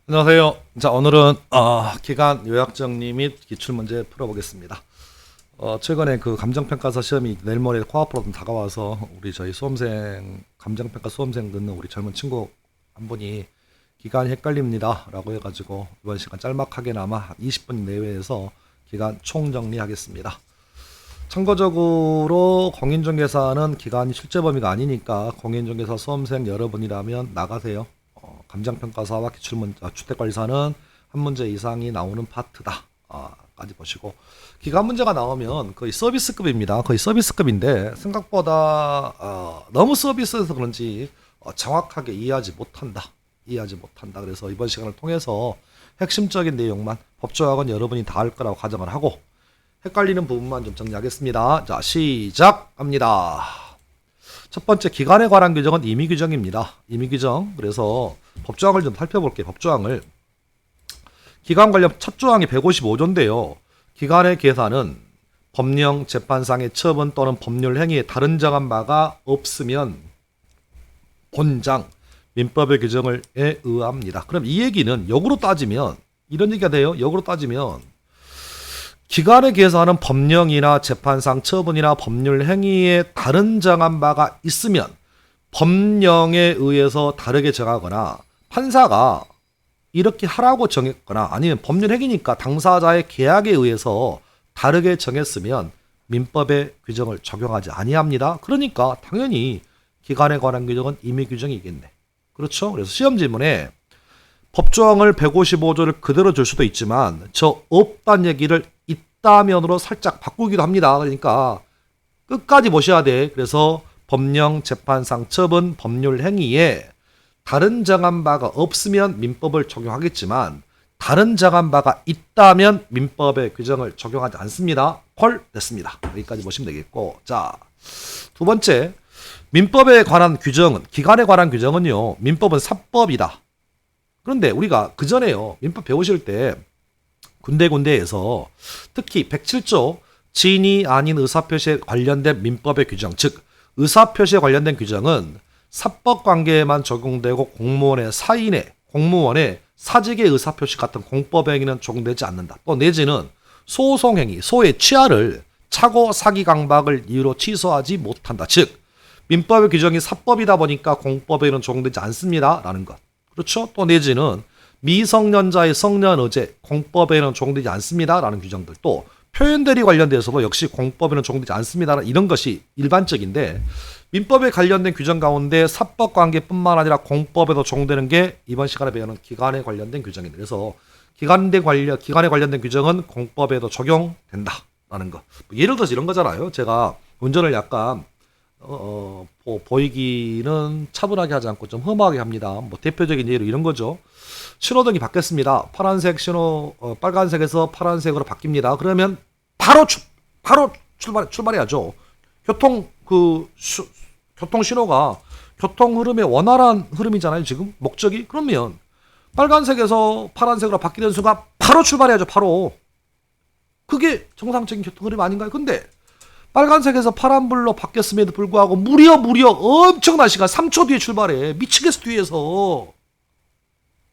안녕하세요. 자, 오늘은 기간 요약정리 및 기출문제 풀어보겠습니다. 최근에 그 감정평가사 시험이 내일 모레 코앞으로 좀 다가와서 저희 수험생 감정평가 수험생 듣는 우리 젊은 친구 한 분이 기간이 헷갈립니다 라고 해가지고 이번 시간 짤막하게나마 한 20분 내외에서 기간 총정리하겠습니다. 참고적으로 공인중개사는 기간이 출제 범위가 아니니까 공인중개사 수험생 여러분이라면 나가세요. 감정평가사와 주택관리사는 한 문제 이상이 나오는 파트다. 까지 보시고, 기간 문제가 나오면 거의 서비스급입니다. 거의 서비스급인데 생각보다 너무 서비스여서 그런지 정확하게 이해하지 못한다. 그래서 이번 시간을 통해서 핵심적인 내용만 법조학은 여러분이 다 할 거라고 가정을 하고 헷갈리는 부분만 좀 정리하겠습니다. 자, 시작합니다. 첫 번째, 기간에 관한 규정은 임의규정입니다. 임의규정. 그래서 법조항을 좀 살펴볼게요. 법조항을. 기간 관련 첫 조항이 155조인데요. 기간의 계산은 법령, 재판상의 처분 또는 법률 행위에 다른 정한 바가 없으면 본장, 민법의 규정에 의합니다. 그럼 이 얘기는 역으로 따지면 이런 얘기가 돼요. 역으로 따지면 기간의 계산은 법령이나 재판상 처분이나 법률 행위에 다른 정한 바가 있으면 법령에 의해서 다르게 정하거나 판사가 이렇게 하라고 정했거나 아니면 법률 행위니까 당사자의 계약에 의해서 다르게 정했으면 민법의 규정을 적용하지 아니합니다. 그러니까 당연히 기간에 관한 규정은 임의규정이겠네. 그렇죠? 그래서 시험 질문에 법조항을 155조를 그대로 줄 수도 있지만 저 없다는 얘기를 있다면으로 살짝 바꾸기도 합니다. 그러니까 끝까지 보셔야 돼. 그래서 법령, 재판상, 처분, 법률 행위에 다른 정한 바가 없으면 민법을 적용하겠지만 다른 정한 바가 있다면 민법의 규정을 적용하지 않습니다. 콜 됐습니다. 여기까지 보시면 되겠고, 자, 두 번째, 민법에 관한 규정은, 기간에 관한 규정은요, 민법은 사법이다. 그런데 우리가 그전에요, 민법 배우실 때 군데군데에서 특히 107조 지인이 아닌 의사표시에 관련된 민법의 규정, 즉 의사표시에 관련된 규정은 사법관계에만 적용되고 공무원의 사인의, 공무원의 사직의 의사표시 같은 공법행위는 적용되지 않는다. 또 내지는 소송행위, 소의 취하를 착오, 사기, 강박을 이유로 취소하지 못한다. 즉 민법의 규정이 사법이다 보니까 공법에는 적용되지 않습니다 라는 것. 그렇죠? 또 내지는 미성년자의 성년의제, 공법에는 적용되지 않습니다 라는 규정들, 또 표현들이 관련돼서도 역시 공법에는 적용되지 않습니다 이런 것이 일반적인데, 민법에 관련된 규정 가운데 사법관계뿐만 아니라 공법에도 적용되는 게 이번 시간에 배우는 기간에 관련된 규정입니다. 그래서 기간에 관련된 규정은 공법에도 적용된다라는 거. 예를 들어서 이런 거잖아요. 제가 운전을 약간 보이기는 차분하게 하지 않고 좀 험하게 합니다. 뭐 대표적인 예로 이런 거죠. 신호등이 바뀌었습니다. 파란색 빨간색에서 파란색으로 바뀝니다. 그러면 바로 출발해야죠. 교통 신호가 교통 흐름의 원활한 흐름이잖아요. 지금 목적이. 그러면 빨간색에서 파란색으로 바뀌는 순간 바로 출발해야죠. 바로. 그게 정상적인 교통 흐름 아닌가요? 근데 빨간색에서 파란불로 바뀌었음에도 불구하고 무려 엄청난 시간 3초 뒤에 출발해. 미치겠어 뒤에서.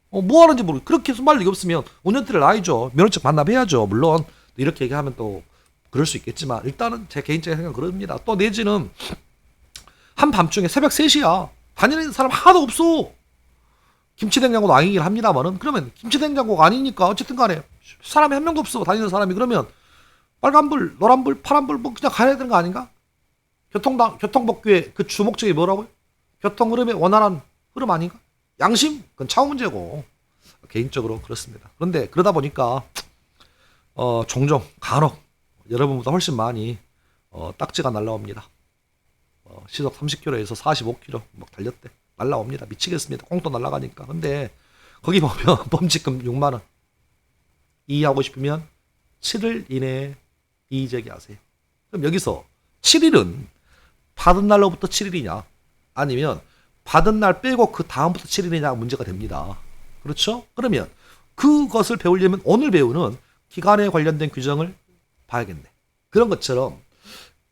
뭐 하는지 모르겠어. 그렇게 해서 말 리가 없으면 운전대를 놔야죠. 면허증 반납해야죠. 물론 이렇게 얘기하면 또 그럴 수 있겠지만 일단은 제 개인적인 생각은 그럽니다. 또 내지는 한밤중에 새벽 3시야. 다니는 사람 하나도 없어. 김치냉장고도 아니긴 합니다만은, 그러면 김치냉장고가 아니니까 어쨌든 간에 사람이 한 명도 없어. 다니는 사람이. 그러면 빨간불, 노란불, 파란불 뭐 그냥 가야 되는 거 아닌가? 교통법규의 그 주목적이 뭐라고요? 교통 흐름의 원활한 흐름 아닌가? 양심? 그건 차후 문제고. 개인적으로 그렇습니다. 그런데 그러다 보니까 종종 간혹 여러분보다 훨씬 많이 딱지가 날라옵니다. 시속 30km에서 45km 막 달렸대. 날라옵니다. 미치겠습니다. 꽁또 날라가니까. 근데 거기 보면 범칙금 6만 원. 이의하고 싶으면 7일 이내에 이의 제기하세요. 그럼 여기서 7일은 받은 날로부터 7일이냐 아니면 받은 날 빼고 그 다음부터 7일이냐 문제가 됩니다. 그렇죠? 그러면 그것을 배우려면 오늘 배우는 기간에 관련된 규정을 봐야겠네. 그런 것처럼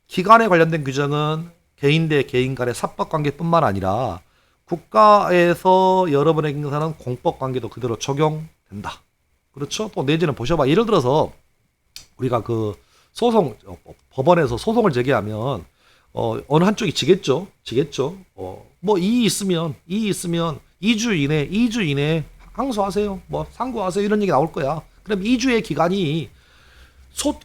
기간에 관련된 규정은 개인 대 개인 간의 사법관계뿐만 아니라 국가에서 여러분에게 행사하는 공법 관계도 그대로 적용된다. 그렇죠? 또 내지는 보셔봐. 예를 들어서 우리가 그 소송 법원에서 소송을 제기하면 어느 한쪽이 지겠죠. 뭐 이의 있으면 2주 이내 항소하세요. 뭐 상고하세요. 이런 얘기 나올 거야. 그럼 2주의 기간이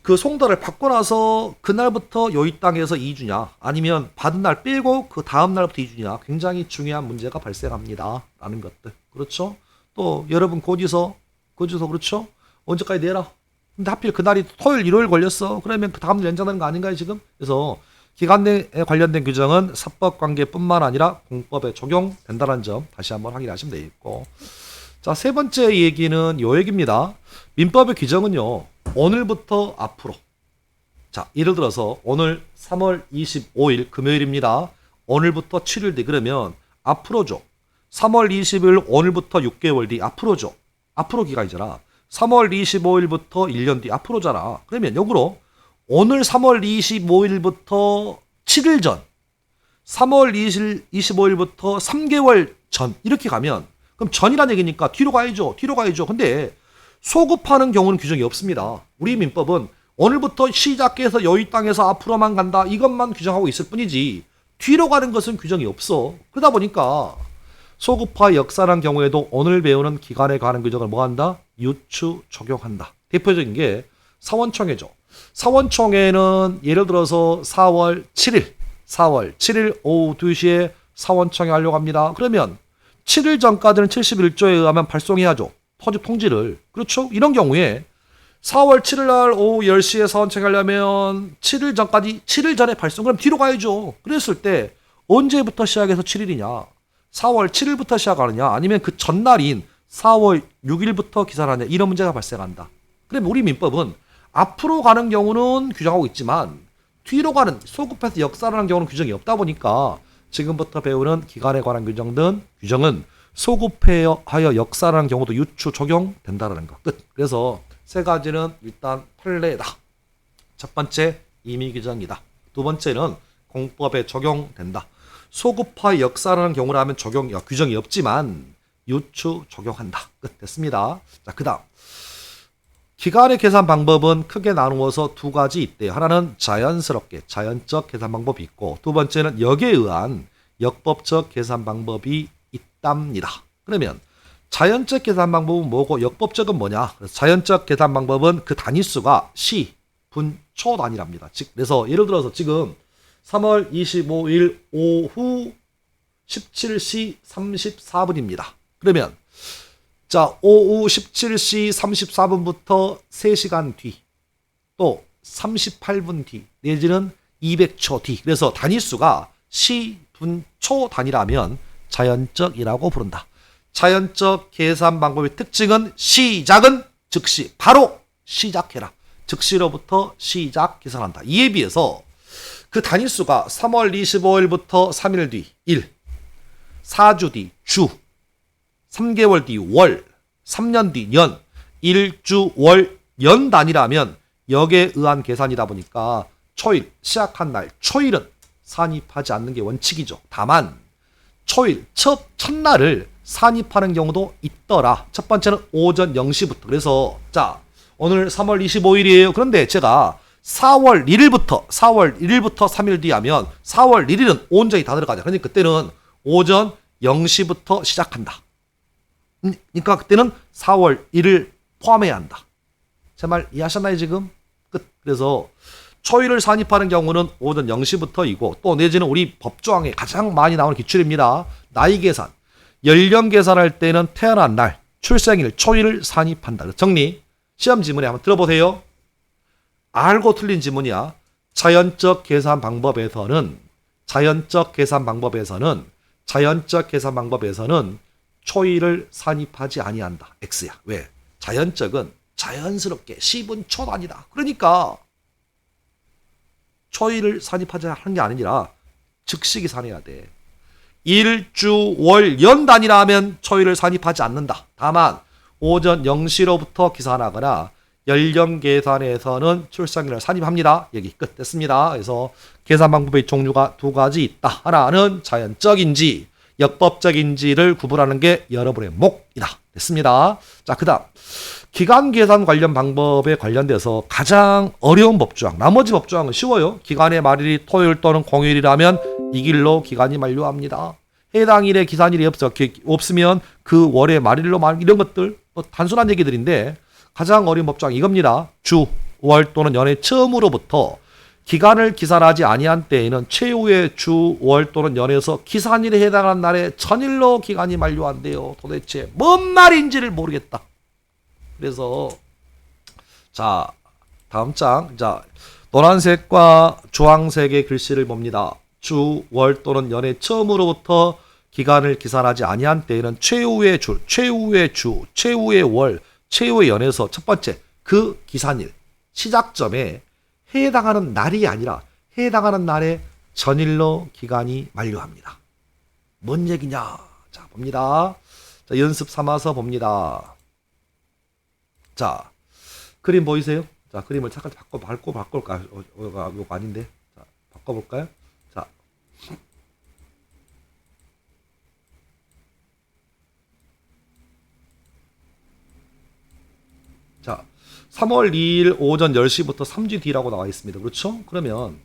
그 송달을 받고 나서 그날부터 요이 땅에서 2주냐 아니면 받은 날 빼고 그 다음 날부터 2주냐 굉장히 중요한 문제가 발생합니다. 라는 것들. 그렇죠? 또 여러분 고지서 그렇죠? 언제까지 내라. 근데 하필 그날이 토요일 일요일 걸렸어. 그러면 그 다음 날 연장되는 거 아닌가요 지금? 그래서 기간 내에 관련된 규정은 사법관계뿐만 아니라 공법에 적용된다는 점 다시 한번 확인하시면 되겠고, 자, 세 번째 얘기는 요 얘기입니다. 민법의 규정은요, 오늘부터 앞으로, 자, 예를 들어서 오늘 3월 25일 금요일입니다. 오늘부터 7일 뒤 그러면 앞으로죠. 3월 20일 오늘부터 6개월 뒤 앞으로죠. 앞으로 기간이잖아. 3월 25일부터 1년 뒤 앞으로잖아. 그러면 역으로 오늘 3월 25일부터 7일 전, 3월 25일부터 3개월 전 이렇게 가면 그럼 전이란 얘기니까 뒤로 가야죠. 근데 소급하는 경우는 규정이 없습니다. 우리 민법은 오늘부터 시작해서 여의 땅에서 앞으로만 간다 이것만 규정하고 있을 뿐이지 뒤로 가는 것은 규정이 없어. 그러다 보니까 소급화 역사란 경우에도 오늘 배우는 기간에 관한 규정을 뭐 한다? 유추 적용한다. 대표적인 게 사원총회죠. 사원총회는 예를 들어서 4월 7일 오후 2시에 사원총회 하려고 합니다. 그러면 7일 전까지는 71조에 의하면 발송해야죠. 토집 통지를. 그렇죠? 이런 경우에 4월 7일 날 오후 10시에 사원총회 하려면 7일 전에 발송. 그럼 뒤로 가야죠. 그랬을 때 언제부터 시작해서 7일이냐? 4월 7일부터 시작하느냐? 아니면 그 전날인 4월 6일부터 기사를 하느냐? 이런 문제가 발생한다. 그럼 우리 민법은 앞으로 가는 경우는 규정하고 있지만 뒤로 가는 소급해서 역사라는 경우는 규정이 없다 보니까 지금부터 배우는 기간에 관한 규정은 소급하여 역사라는 경우도 유추 적용된다는 거. 끝. 그래서 세 가지는 일단 판례다. 첫 번째 임의 규정이다. 두 번째는 공법에 적용된다. 소급화 역사라는 경우라면 규정이 없지만 유추 적용한다. 끝. 됐습니다. 자, 그다음 기간의 계산 방법은 크게 나누어서 두 가지 있대요. 하나는 자연적 계산 방법이 있고, 두 번째는 역에 의한 역법적 계산 방법이 있답니다. 그러면 자연적 계산 방법은 뭐고 역법적은 뭐냐? 그래서 자연적 계산 방법은 그 단위수가 시, 분, 초 단위랍니다. 그래서 예를 들어서 지금 3월 25일 오후 17시 34분입니다. 그러면 자, 오후 17시 34분부터 3시간 뒤, 또 38분 뒤, 내지는 200초 뒤. 그래서 단위수가 시, 분, 초 단위라면 자연적이라고 부른다. 자연적 계산 방법의 특징은 시작은 즉시, 바로 시작해라. 즉시로부터 시작 계산한다. 이에 비해서 그 단위수가 3월 25일부터 3일 뒤, 1, 4주 뒤, 주, 3개월 뒤 월, 3년 뒤 년, 1주 월, 연 단위라면 역에 의한 계산이다 보니까 초일, 시작한 날 초일은 산입하지 않는 게 원칙이죠. 다만 초일, 첫날을 산입하는 경우도 있더라. 첫 번째는 오전 0시부터. 그래서 자, 오늘 3월 25일이에요. 그런데 제가 4월 1일부터 3일 뒤 하면 4월 1일은 온전히 다 들어가죠. 그러니까 그때는 오전 0시부터 시작한다. 그러니까 그때는 4월 1일 포함해야 한다. 제 말 이해하셨나요 지금? 끝. 그래서 초일을 산입하는 경우는 오전 0시부터이고 또 내지는 우리 법조항에 가장 많이 나오는 기출입니다. 나이 계산, 연령 계산할 때는 태어난 날, 출생일, 초일을 산입한다. 정리. 시험 지문에 한번 들어보세요. 알고 틀린 지문이야. 자연적 계산 방법에서는 초일을 산입하지 아니한다. X야. 왜? 자연적은 자연스럽게 시분 초 단위다. 그러니까 초일을 산입하지 하는 게 아니라 즉시 계산해야 돼. 일주 월 연 단위라 하면 초일을 산입하지 않는다. 다만 오전 0시로부터 계산하거나 연령 계산에서는 출생일을 산입합니다. 여기 끝. 됐습니다. 그래서 계산 방법의 종류가 두 가지 있다. 하나는 자연적인지 역법적인지를 구분하는 게 여러분의 몫이다. 됐습니다. 자, 그다음 기간 계산 관련 방법에 관련돼서 가장 어려운 법조항. 나머지 법조항은 쉬워요. 기간의 말일이 토요일 또는 공휴일이라면 이 길로 기간이 만료합니다. 해당 일에 기산일이 없으면 그 월의 말일로 이런 것들 뭐 단순한 얘기들인데 가장 어려운 법조항 이겁니다. 주, 월 또는 연의 처음으로부터 기간을 기산하지 아니한 때에는 최후의 주, 월 또는 연에서 기산일에 해당하는 날에 전일로 기간이 만료한대요. 도대체 뭔 말인지를 모르겠다. 그래서 자, 다음 장. 자, 노란색과 주황색의 글씨를 봅니다. 주, 월 또는 연의 처음으로부터 기간을 기산하지 아니한 때에는 최후의 주, 최후의 주, 최후의 월, 최후의 연에서 첫 번째 그 기산일, 시작점에 해당하는 날이 아니라 해당하는 날에 전일로 기간이 만료합니다. 뭔 얘기냐? 자, 봅니다. 자, 연습 삼아서 봅니다. 자, 그림 보이세요? 자, 그림을 잠깐 바꿀까요? 이거 아닌데. 자, 바꿔볼까요? 자. 자, 3월 2일 오전 10시부터 3주 뒤라고 나와 있습니다. 그렇죠? 그러면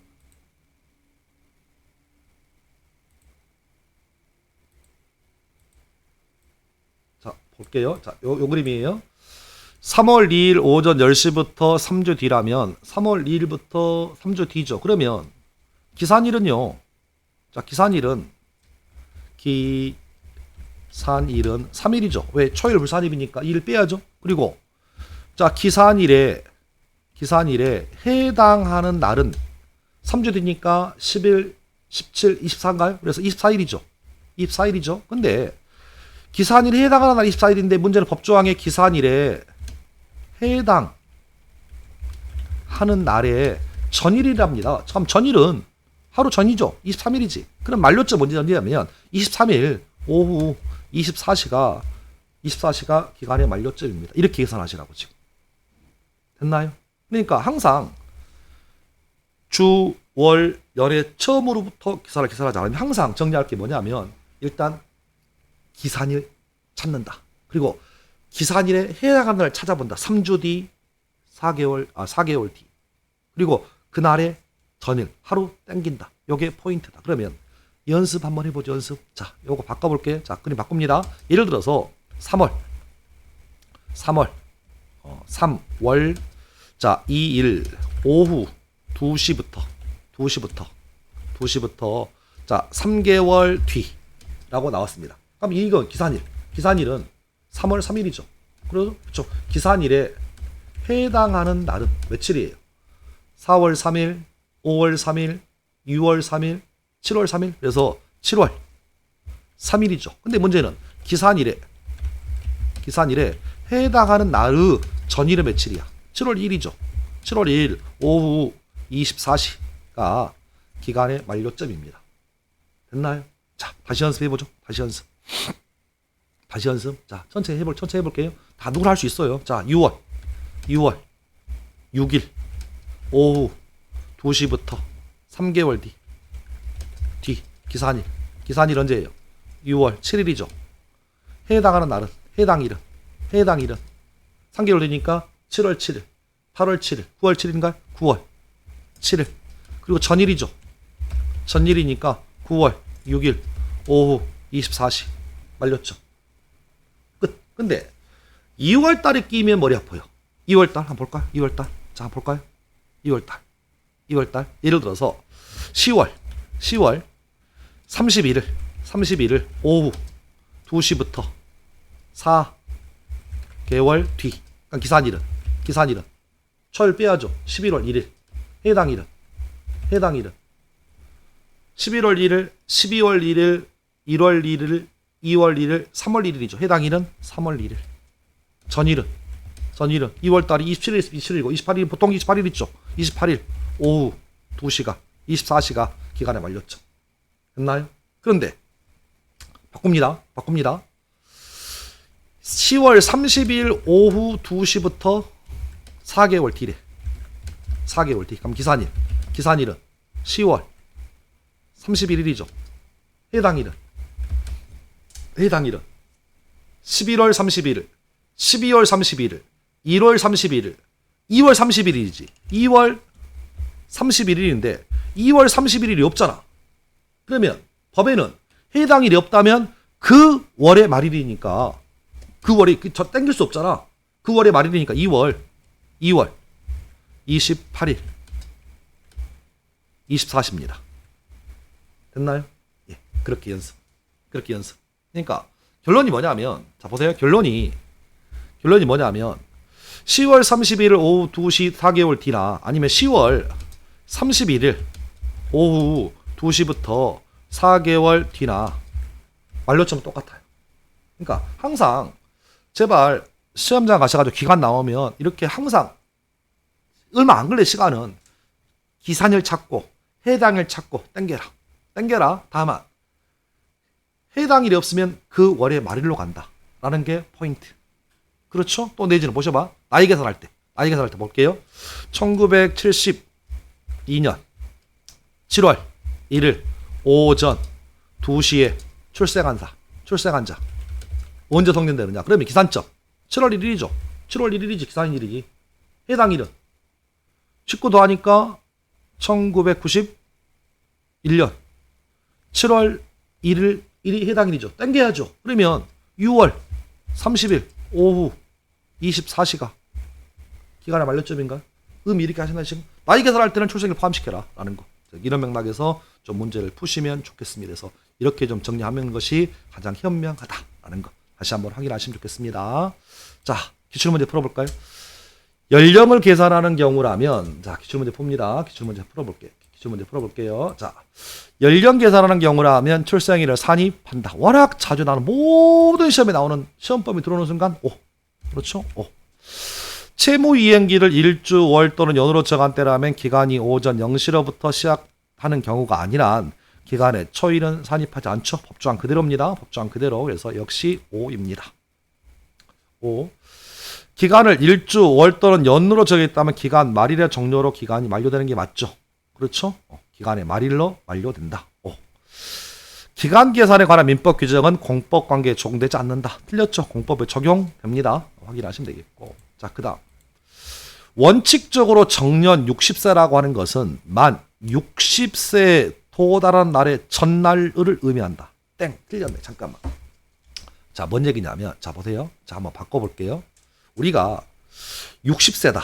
자, 볼게요. 자, 요 그림이에요. 3월 2일 오전 10시부터 3주 뒤라면 3월 2일부터 3주 뒤죠. 그러면 기산일은요. 자, 기산일은 3일이죠. 왜? 초일 불산일이니까 2일 빼야죠. 그리고 자, 기산일에 해당하는 날은 3주 뒤니까 10일, 17, 24인가요? 그래서 24일이죠. 24일이죠. 근데 기산일에 해당하는 날 24일인데 문제는 법조항의 기산일에 해당하는 날에 전일이랍니다. 참 전일은 하루 전이죠. 23일이지. 그럼 만료점 언제냐면 23일 오후 24시가 기간의 만료점입니다. 이렇게 계산하시라고 지금. 됐나요? 그러니까 항상 주, 월, 연의 처음으로부터 기산을 계산하지 않으면 항상 정리할 게 뭐냐면 일단 기산일 찾는다. 그리고 기산일에 해당하는 날 찾아본다. 3주 뒤, 4개월 뒤. 그리고 그날의 전일, 하루 땡긴다. 요게 포인트다. 그러면 연습 한번 해보죠. 연습. 자, 요거 바꿔볼게요. 자, 그림 바꿉니다. 예를 들어서 3월 3월 자 2일 오후 2시부터 자 3개월 뒤라고 나왔습니다. 그럼 이건 기산일은 3월 3일이죠. 그렇죠. 기산일에 해당하는 날은 며칠이에요? 4월 3일, 5월 3일, 6월 3일, 7월 3일. 그래서 7월 3일이죠. 근데 문제는 기산일에 해당하는 날의 전일은 며칠이야? 7월 1일이죠. 7월 1일 오후 24시가 기간의 만료점입니다. 됐나요? 자, 다시 연습해보죠. 다시 연습. 자, 천천히 해볼게요. 다 누구나 할 수 있어요. 자, 6월 6일 오후 2시부터 3개월 뒤 기산일 언제예요? 6월 7일이죠. 해당하는 날은 해당 일은 3개월 되니까 7월 7일, 8월 7일, 9월 7일인가요? 9월 7일. 그리고 전일이죠. 전일이니까 9월 6일 오후 24시 말렸죠. 끝. 근데 2월 달에 끼면 머리 아파요. 2월 달 한번 볼까요? 2월 달. 자, 한번 볼까요? 2월 달. 예를 들어서 10월 31일 오후 2시부터 4개월 뒤. 그러니까 기산일은 초일 빼야죠. 11월 1일. 해당 일은 11월 1일, 12월 1일, 1월 1일, 2월 1일, 3월 1일이죠. 해당 일은 3월 1일. 전일은 2월 달이 27일이고 28일 보통 28일 있죠. 28일 오후 2시가 24시가 기간에 말렸죠. 됐나요? 그런데 바꿉니다. 10월 30일 오후 2시부터 4개월 뒤래. 4개월 뒤. 그럼 기산일은 10월 31일이죠. 해당 일은 해당일은 11월 31일, 12월 31일, 1월 31일, 2월 31일이지. 2월 31일인데 2월 31일이 없잖아. 그러면 법에는 해당일이 없다면 그 월의 말일이니까 그 월이 저 땡길 수 없잖아. 그 월의 말일이니까 2월 28일 24시입니다. 됐나요? 예, 그렇게 연습. 그러니까 결론이 뭐냐면, 자 보세요. 결론이 뭐냐면 10월 31일 오후 2시 4개월 뒤나 아니면 10월 31일 오후 2시부터 4개월 뒤나 완료점은 똑같아요. 그러니까 항상 제발 시험장 가셔가지고 기간 나오면 이렇게 항상 얼마 안 걸릴 시간은 기산일 찾고 해당일 찾고 땡겨라. 다만 해당일이 없으면 그 월의 말일로 간다 라는 게 포인트. 그렇죠? 또 내지는 보셔봐. 나이 계산할 때 볼게요. 1972년 7월 1일 오전 2시에 출생한자 언제 성년되느냐? 그러면 기산점 7월 1일이죠. 7월 1일이지 기산일이지. 해당일은 19 더하니까 1991년 7월 1일이 해당일이죠. 땡겨야죠. 그러면 6월 30일 오후 24시가 기간의 만료점인가요? 이렇게 하신다 지금. 나이 계산할 때는 출생일 포함시켜라 라는 거. 이런 맥락에서 좀 문제를 푸시면 좋겠습니다. 그래서 이렇게 좀 정리하는 것이 가장 현명하다라는 거 다시 한번 확인하시면 좋겠습니다. 자, 기출문제 풀어볼까요? 연령을 계산하는 경우라면, 자, 기출문제 풉니다. 기출문제 풀어볼게요. 자, 연령 계산하는 경우라면 출생일을 산입한다. 워낙 자주 나오는 모든 시험에 나오는 시험법이 들어오는 순간 그렇죠? 채무이행기를 일주, 월 또는 연으로 정한 때라면 기간이 오전 0시로부터 시작하는 경우가 아니라 기간의 초일은 산입하지 않죠. 법조항 그대로입니다. 법조항 그대로. 그래서 역시 5입니다. 5. 기간을 일주, 월 또는 연으로 정했다면 기간 말일의 종료로 기간이 만료되는 게 맞죠. 그렇죠? 기간의 말일로 만료된다. 5. 기간 계산에 관한 민법 규정은 공법 관계에 적용되지 않는다. 틀렸죠? 공법에 적용됩니다. 확인하시면 되겠고. 자, 그 다음. 원칙적으로 정년 60세라고 하는 것은 만 60세에 도달한 날의 전날을 의미한다. 땡, 틀렸네. 잠깐만. 자, 뭔 얘기냐면, 자, 보세요. 자, 한번 바꿔볼게요. 우리가 60세다.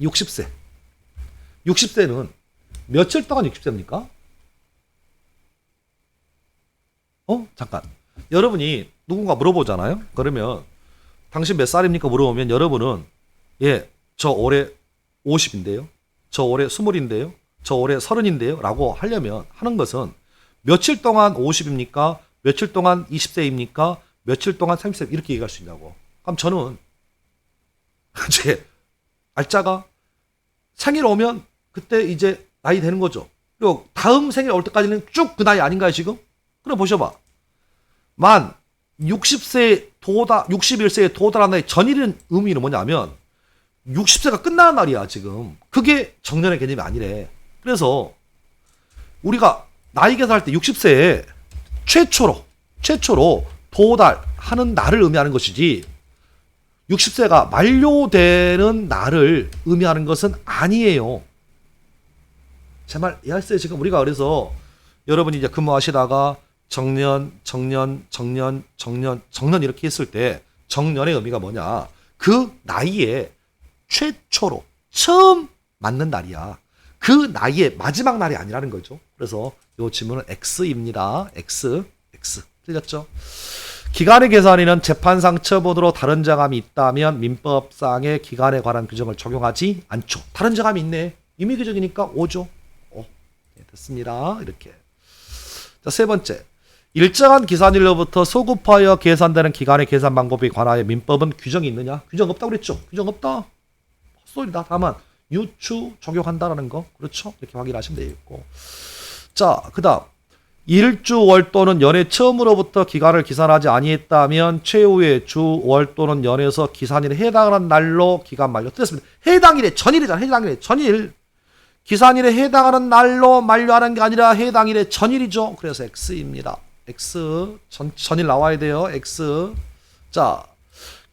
60세. 60세는 며칠 동안 60세입니까? 잠깐. 여러분이 누군가 물어보잖아요? 그러면 당신 몇 살입니까? 물어보면 여러분은 저 올해 50인데요. 저 올해 20인데요. 저 올해 30인데요. 라고 하려면 하는 것은 며칠 동안 50입니까? 며칠 동안 20세입니까? 며칠 동안 30세 이렇게 얘기할 수 있냐고. 그럼 저는 제 알짜가 생일 오면 그때 이제 나이 되는 거죠. 그리고 다음 생일 올 때까지는 쭉 그 나이 아닌가요 지금? 그럼 보셔봐. 만 61세에 도달한 나이 전일인 의미는 뭐냐면 60세가 끝나는 날이야 지금. 그게 정년의 개념이 아니래. 그래서 우리가 나이 계산할 때 60세에 최초로 도달하는 날을 의미하는 것이지 60세가 만료되는 날을 의미하는 것은 아니에요. 제 말 이해하셨어요? 지금 우리가 그래서 여러분이 이제 근무하시다가 정년 이렇게 했을 때 정년의 의미가 뭐냐? 그 나이에 최초로 처음 맞는 날이야. 그 나이의 마지막 날이 아니라는 거죠. 그래서 이 질문은 X입니다. X. 틀렸죠? 기간의 계산에는 재판상 처분으로 다른 정함이 있다면 민법상의 기간에 관한 규정을 적용하지 않죠. 다른 정함이 있네. 임의 규정이니까 5죠. 됐습니다. 이렇게. 자, 세 번째. 일정한 기산일로부터 소급하여 계산되는 기간의 계산 방법에 관하여 민법은 규정이 있느냐? 규정 없다고 그랬죠? 규정 없다. 헛소리다. 다만 유추 적용한다라는 거. 그렇죠? 이렇게 확인하시면 되겠고. 자, 그 다음. 일주, 월 또는 연의 처음으로부터 기간을 기산하지 아니했다면 최후의 주, 월 또는 연에서 기산일에 해당하는 날로 기간 만료. 틀렸습니다. 해당일의 전일이잖아. 해당일의 전일. 기산일에 해당하는 날로 만료하는 게 아니라 해당일의 전일이죠. 그래서 X입니다. X 전일 나와야 돼요. X. 자,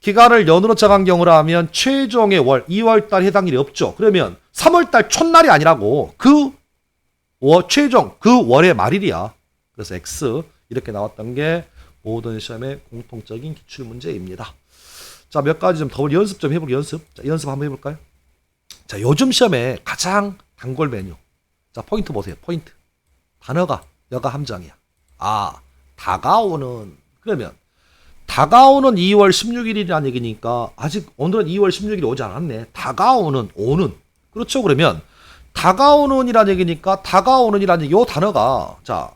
기간을 연으로 정한 경우라면 최종의 월 2월달 해당일이 없죠. 그러면 3월달 첫날이 아니라고 최종 그 월의 말일이야. 그래서 X 이렇게 나왔던 게 모든 시험의 공통적인 기출문제입니다. 자, 몇 가지 좀 더 연습 좀 해볼게요. 연습 한번 해볼까요? 자, 요즘 시험에 가장 단골 메뉴. 자, 포인트 보세요. 포인트. 단어가 여가 함정이야. 다가오는. 그러면 다가오는 2월 16일이라는 얘기니까 아직 오늘은 2월 16일이 오지 않았네. 다가오는 오는. 그렇죠? 그러면 다가오는이라는 얘기니까 다가오는이라는 요 단어가 자,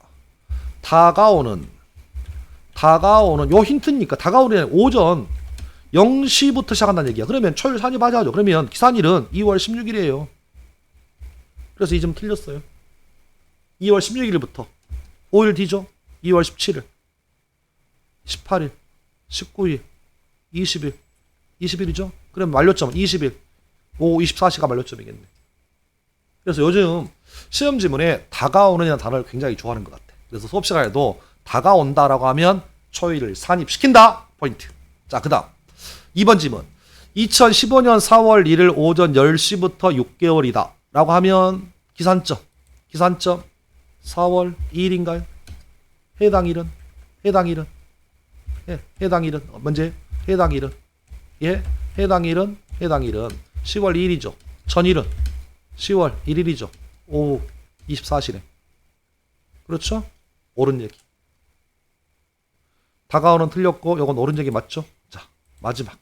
다가오는 요 힌트니까 다가오는 오전 0시부터 시작한다는 얘기야. 그러면 초일 산입하자죠. 그러면 기산일은 2월 16일이에요. 그래서 이 점 틀렸어요. 2월 16일부터 5일 뒤죠. 2월 17일, 18일, 19일, 20일, 20일이죠. 그럼 만료점은 20일, 오후 24시가 만료점이겠네. 그래서 요즘 시험 지문에 다가오는이라는 단어를 굉장히 좋아하는 것 같아. 그래서 수업 시간에도 다가온다라고 하면 초일을 산입시킨다. 포인트. 자, 그 다음 2번 지문. 2015년 4월 1일 오전 10시부터 6개월이다 라고 하면 기산점 4월 2일인가요? 해당일은 먼저 해당일은 해당일은 10월 2일이죠. 전일은 10월 1일이죠. 오후 24시네. 그렇죠? 옳은 얘기. 다가오는 틀렸고 요건 옳은 얘기 맞죠? 자, 마지막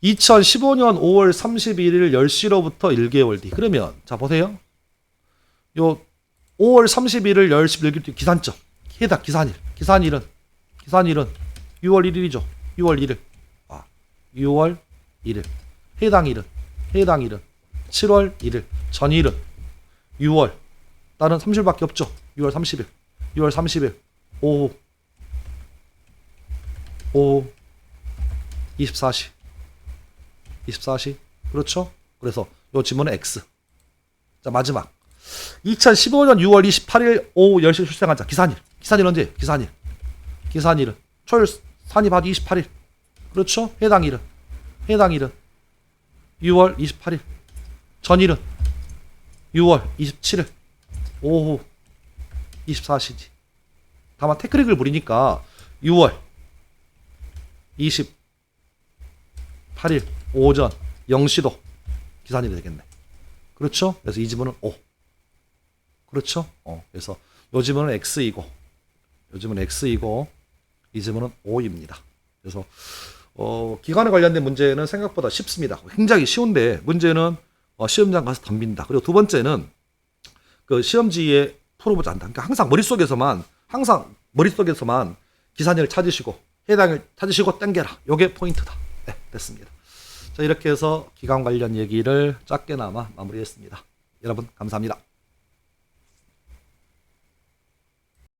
2015년 5월 31일 10시로부터 1개월 뒤. 그러면 자 보세요. 요 5월 31일 10시 1개월 뒤 기산점. 해당 기산일은 6월 1일이죠. 6월 1일. 6월 1일. 해당일은 7월 1일. 전일은 6월. 나는 30일밖에 없죠. 6월 30일. 오후 24시. 그렇죠? 그래서 요 지문은 X. 자, 마지막 2015년 6월 28일 오후 10시 출생한 자. 기산일 언제? 기산일은 초일 산입하기 28일. 그렇죠? 해당일은 6월 28일. 전일은 6월 27일. 오후 24시지. 다만 테크닉을 부리니까 6월 28일 오전 0시도 기산일이 되겠네. 그렇죠? 그래서 이 지문은 O. 그렇죠? 그래서 요 지문은 X이고 이 지문은 O입니다. 그래서 기간에 관련된 문제는 생각보다 쉽습니다. 굉장히 쉬운데 문제는 시험장 가서 덤빈다. 그리고 두 번째는 그 시험지에 풀어보지 않는다. 그러니까 항상 머릿속에서만 기산일을 찾으시고 해당일 찾으시고 땡겨라. 요게 포인트다. 네, 됐습니다. 자, 이렇게 해서 기간 관련 얘기를 짧게나마 마무리했습니다. 여러분 감사합니다.